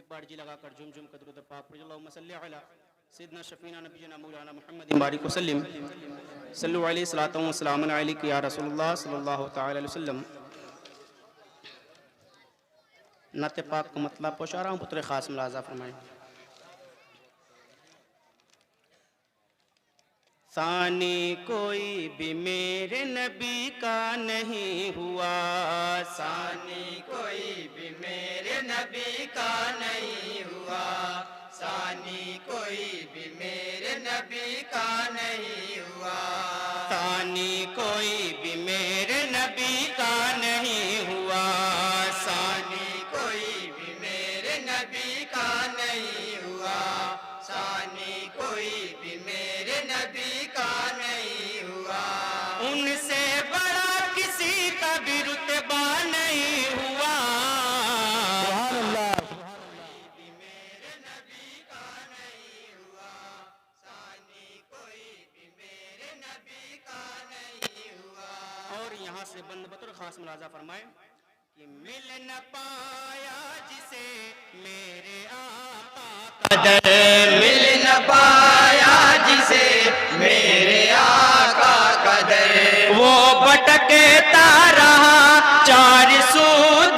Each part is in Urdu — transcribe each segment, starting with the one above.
ایک بار جی لگا کر جھوم جھوم کر درود پاک پڑھیں اللہم صلی علی سیدنا شفینا نبینا مولانا محمد بارک وسلم صلو علیہ الصلوۃ والسلام علیک یا رسول اللہ صلی اللہ تعالی علیہ وسلم. نعت پاک کا مطلب پوچھا رہا ہوں، پتر خاص ملاحظہ فرمائیں. ثانی کوئی بھی میرے نبی کا نہیں ہوا، ثانی کوئی بھی میرے نبی کا نہیں ہوا، ثانی کوئی بھی میرے نبی کا نہیں ہوا، ثانی کوئی بھی میرے نبی کا نہیں ہوا، ثانی کوئی بھی میرے نبی کا نہیں ہوا، ثانی کوئی بھی میرے نبی کا نہیں ہوا. ان سے بڑا کسی کا بھی رتبہ نہیں ہوا. سبحان اللہ. بھی میرے نبی کا نہیں ہوا، ثانی کوئی بھی میرے نبی کا نہیں ہوا. اور یہاں سے بند بطور خاص ملاحظہ فرمائیں کہ مل نہ پایا جسے میرے آقا قدر، مل نہ پایا جسے میرے آقا قدر، وہ بھٹکتا رہا چار سو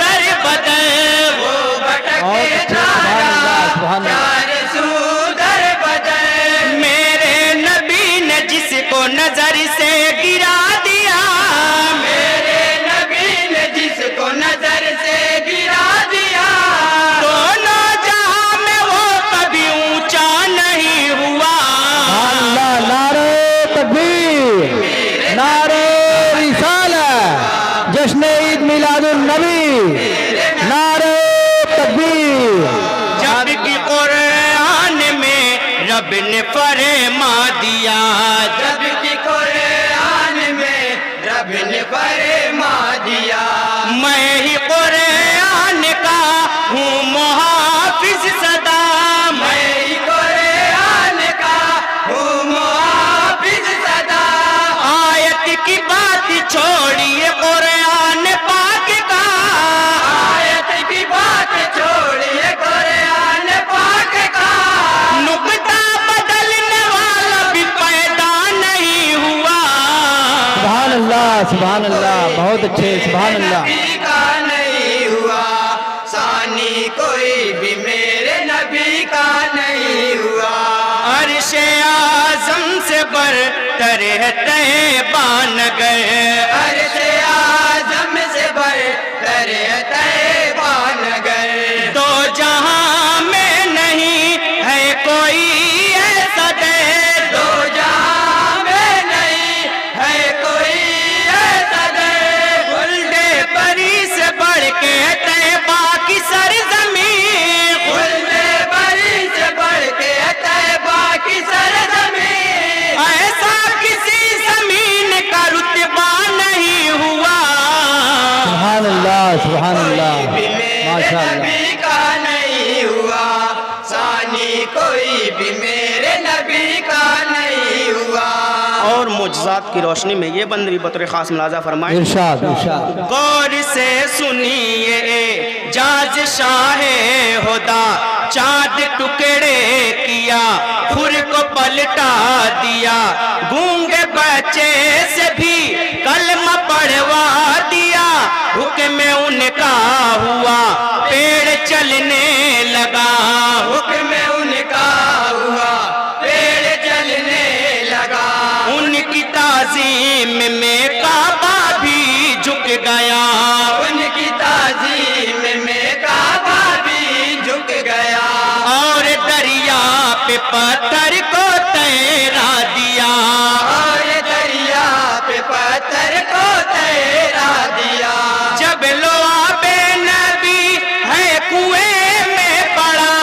در بدر، وہ بہت بھٹکتا اچھے، سبحان اللہ، رہا سبحان اللہ. چار سو در بدر. میرے نبی نے جس کو نظر سے گرا دیا، میرے نبی نے جس کو نظر سے گرا دیا، دونوں جہاں میں وہ کبھی اونچا نہیں ہوا. سبحان اللہ. نعرہ تکبیر، نعرہ رسالہ، جشن عید میلاد النبی، نعرہ تکبیر. جب کہ قرآن میں رب نے فرما دیا، جب کہ قرآن میں رب نے فرما دیا، میں ہی قرآن کا ہوں محافظ صدا، میں قرآن کا ہوں محافظ صدا. آیت کی بات چھوڑیے قرآن پاک کا، آیت کی بات چھوڑیے قرآن پاک کا، نقطہ بدلنے والا بھی پیدا نہیں ہوا. سبحان اللہ، سبحان اللہ. بہت اچھے، سبحان اللہ. نبی کا نہیں ہوا، ثانی کوئی بھی میرے نبی کا نہیں ہوا. عرش اعظم سے برتر ہے طیبہ نگر، عرش اعظم سے برتر ہے طیبہ نگر، دو جہاں میں نہیں ہے کوئی ایسا در، دو جہاں میں نہیں ہے کوئی ایسا در. خلد بری سے بڑھ کے طیبہ کی سرزمین، خلد بری سے بڑھ کے طیبہ کی سرزمین، ایسا کسی زمین کا رتبہ نہیں ہوا. سبحان اللہ، سبحان اللہ. بھی میرے ماشاء اللہ. نبی کا نہیں ہوا، ثانی کوئی بھی میرے نبی کا نہیں ہوا. اور معجزات کی روشنی میں یہ بند بھی بطور خاص ملاحظہ فرمائیں. ارشاد، ارشاد. غور سے سنیے جاز شاہ ہدا، چاند ٹکڑے کیا خور کو پلٹا دیا، گونگے بچے سے بھی کلمہ پڑھوا دیا، حکم ان کا ہوا پیڑ چلنے لگا، حکم ان کا ہوا پیڑ چلنے لگا، ان کی تعظیم میں کعبہ بھی جھک گیا، ان کی تعظیم میں کعبہ بھی جھک گیا، اور دریا پہ پتھر کو تیرا دیا، اور دریا پہ پتھر کو تیرا دیا. جب لعاب نبی ہے کنویں میں پڑا،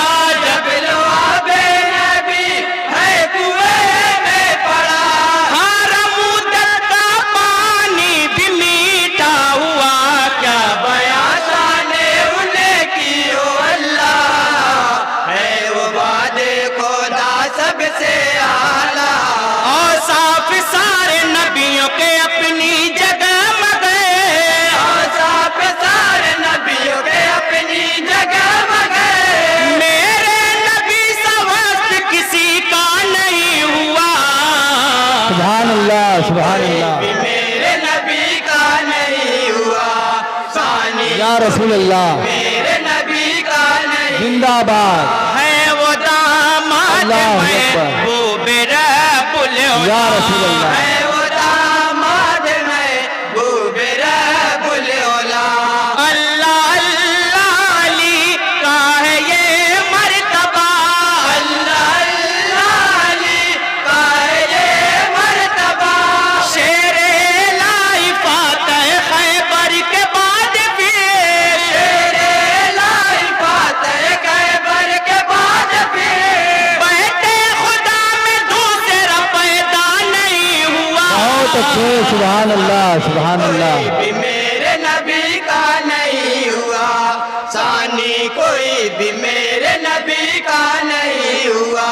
جب لعاب نبی ہے کنویں میں پڑا، ہر مدت کا پانی بھی میٹھا ہوا. کیا بیاں شان ان کی او اللہ ہے، وہ وعدے خدا یا رسول اللہ میرے نبی کا نہیں زندہ باد ہے وہ داماد اللہ اکبر محبوب رب العلا یا رسول اللہ ہے وہ داماد محبوب رب العلا اللہ اللہ علی کا ہے یہ مرتبہ اللہ اللہ علی کا ہے یہ مرتبہ شیر الہی فاتح خیبر کے بعد بھی شیر الہی فاتح خیبر کے بعد بھی بیٹے خدا میں دوسرا پیدا نہیں ہوا بہت اچھے سبحان اللہ سبحان اللہ بھی میرے نبی کا نہیں ہوا ثانی کوئی بھی میرے نبی کا نہیں ہوا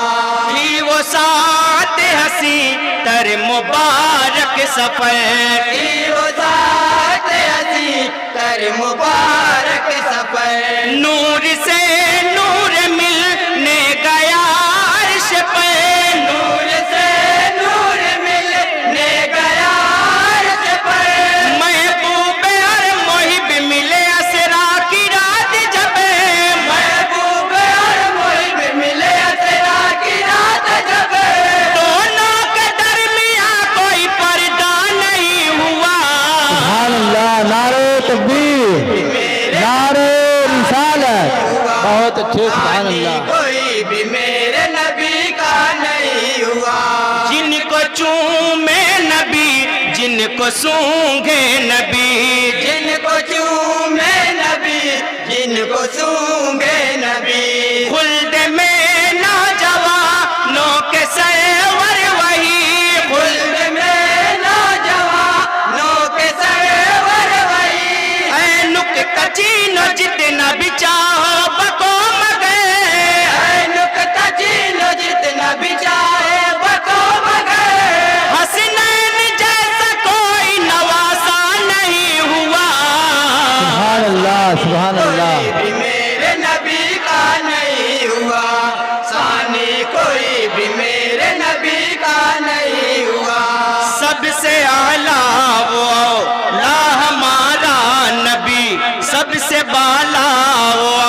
تھی وہ سات ہنسی تر مبارک سفر تھی وہ سات ہنسی تر مبارک سفر نور سے نور ملنے گیا عرش پہ نور سے نور ملنے گیا عرش پر محبوب اور محب ملے اسرا کی رات جب محبوب اور محب ملے اسرا کی رات جب دونوں کے درمیان کوئی پردہ نہیں ہوا سبحان اللہ نعرہ تکبیر نعرہ رسالت بہت اچھے سبحان اللہ کوئی بھی میرے نبی کا نہیں ہوا جن کو چومے نبی جن کو سونگے نبی جن کو چومے نبی جن کو سونگے نبی خلد میں نوجوانوں کے سرور وہی خلد میں نوجوانوں کے سرور وہی اے نکتہ چینو جتنا بھی چاہو بکو مگے اے نکتہ چینو جتنا بھی چاہے بکو مگے حسنین جیسا کوئی نواسا نہیں ہوا سبحان اللہ سبحان اللہ کوئی بھی میرے نبی کا نہیں ہوا ثانی کوئی بھی میرے نبی کا نہیں ہوا سب سے اعلیٰ وہ لا ہمارا نبی سب سے بالا وہ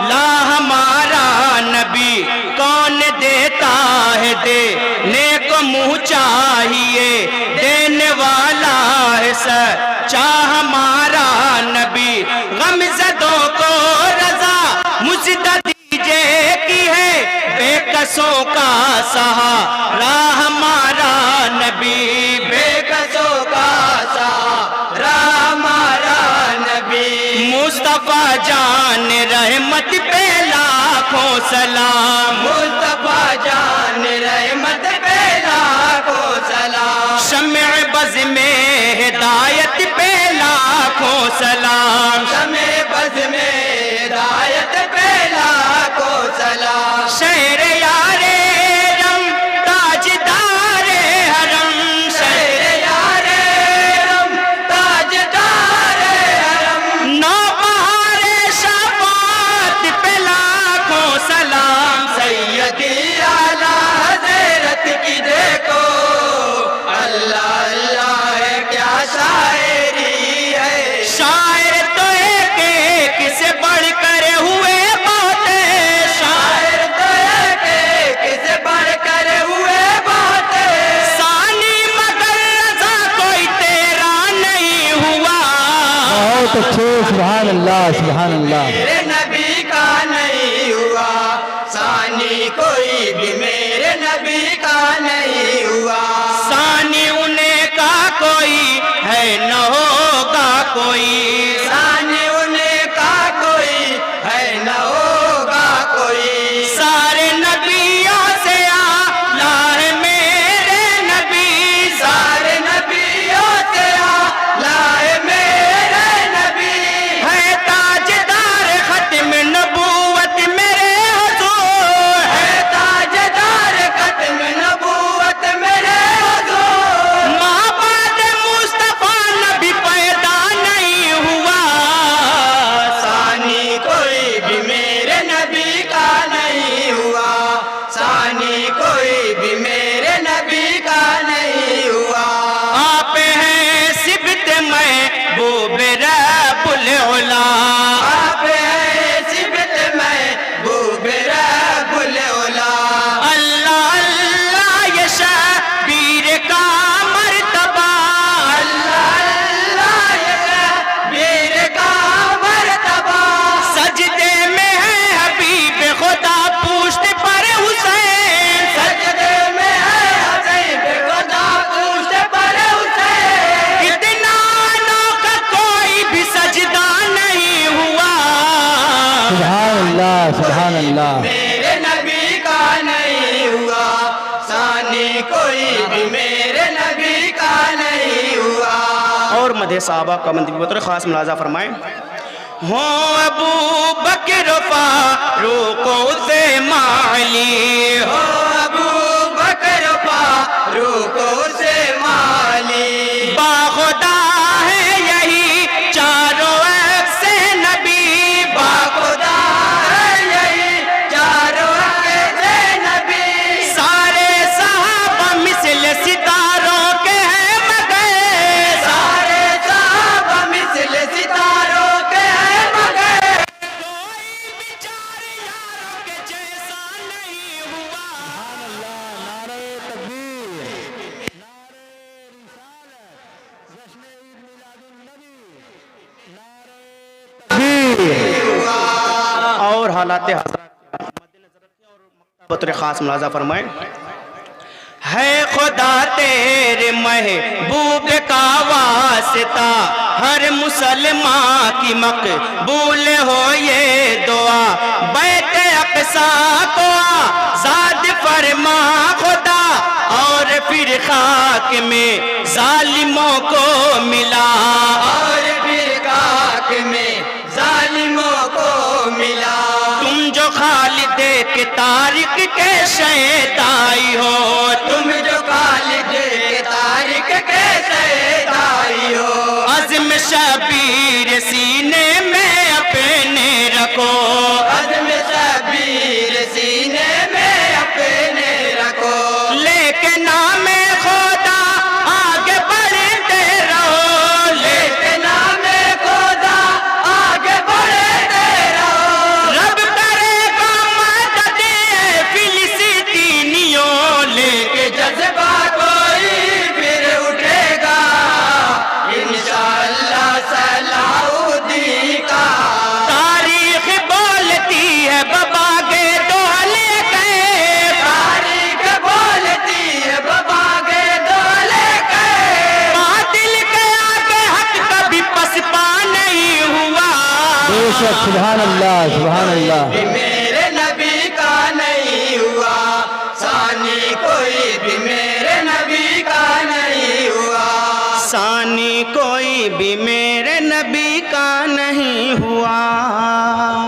لا ہمارا نبی کون دیتا ہے دینے کو منہ چاہیے دینے والا ہے سچا ہمارا نبی غم زدوں کو رضا مجدہ دیجئے کی ہے بے کسوں کا سہارا ہمارا نبی بے کسوں کا سہارا ہمارا نبی مصطفیٰ جان رحمت پہ لاکھوں سلام مصطفیٰ جان رحمت پہ لاکھوں سلام شمع بز میں ہدایت پہ لاکھوں سلام شمع بز میں ہدایت پہ لاکھوں سلام شہر یار رم تاجدار حرم شہر یار رم تاجدار حرم نو بہار شفاعت پہ لاکھوں سلام سیدی اعلیٰ حضرت کی دیکھو اللہ اللہ ہے کیا شاعری ہے شاعر تو ایک ایک سے بڑھ کر ہوئے بہت شاعر تو ایک ایک سے بڑھ کر ہوئے بہت ثانی مگر رضا کوئی تیرا نہیں ہوا بہت اچھے سبحان اللہ سبحان اللہ میرے نبی کا نہیں ہوا ثانی کوئی بھی میرے نبی کا نہیں ہوا ثانی انہیں کا کوئی ہے نہ ہوگا کوئی ثانی انہیں کا کوئی ہے نہ ہوگا کوئی سارے نبیوں سے اعلیٰ ہے میرے نبی سارے نبیوں سے اعلیٰ ہے میرے نبی ہے تاجدار ختم نبوت میرے حضور ہے تاجدار ختم نبوت میرے حضور ماں بعد مصطفیٰ نبی پیدا نہیں مدح صحابہ کا مندی بطور خاص ملاحظہ فرمائیں. ہوں ابو بکر فاروق سے مالی، ہو ابو بکر فاروق سے مالی، باخدا ہے یہی چاروں عیب سے نبی، باخدا ہے یہی چاروں عیب سے نبی، سارے صحابہ مثل ستاروں کے ہیں مگر، سارے صحابہ مثل ستاروں کے ہیں مگر، کوئی بیچارے یاروں کے جیسا نہیں ہوا. نعرہ تکبیر، نعرہ رسالت، جشن عید میلاد النبی، نعرہ تکبیر. اور حالات حضرات مد نظر رکھیں اور بطور خاص ملاحظہ فرمائیں. ہے خدا تیرے محبوب کا واسطہ، ہر مسلمان کی مقبول ہو یہ دعا، بیت اقصیٰ کو آزاد فرما خدا، اور پھر خاک میں ظالموں کو ملا، اور پھر خاک میں ظالموں کو ملا. تم جو خالد کے طارق کے شہدائی ہو، تم جو خالد کے طارق کے شہدائی ہو، عزم شبیر سینے میں اپنے رکھو، عزم شبیر سینے میں اپنے رکھو، لے کے نام خدا آگے بڑھتے رہو، لے کے نام خدا آگے بڑھتے رہو، رب کرے گا مدد فلسطینیوں، لے کے جذبہ کوئی پھر اٹھے گا انشاءاللہ صلاح الدین کا. تاریخ بولتی ہے بابا کے دولے گئے، تاریخ بولتی ہے بابا کے دولے گئے، باطل کے آگے حق کبھی پسپا نہیں ہوا. بے شک، سبحان اللہ، سبحان اللہ. بھی میرے نبی کا نہیں ہوا، ثانی کوئی بھی میرے نبی کا نہیں ہوا، ثانی کوئی بھی میرے نبی کا نہیں ہوا.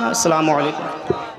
السلام علیکم.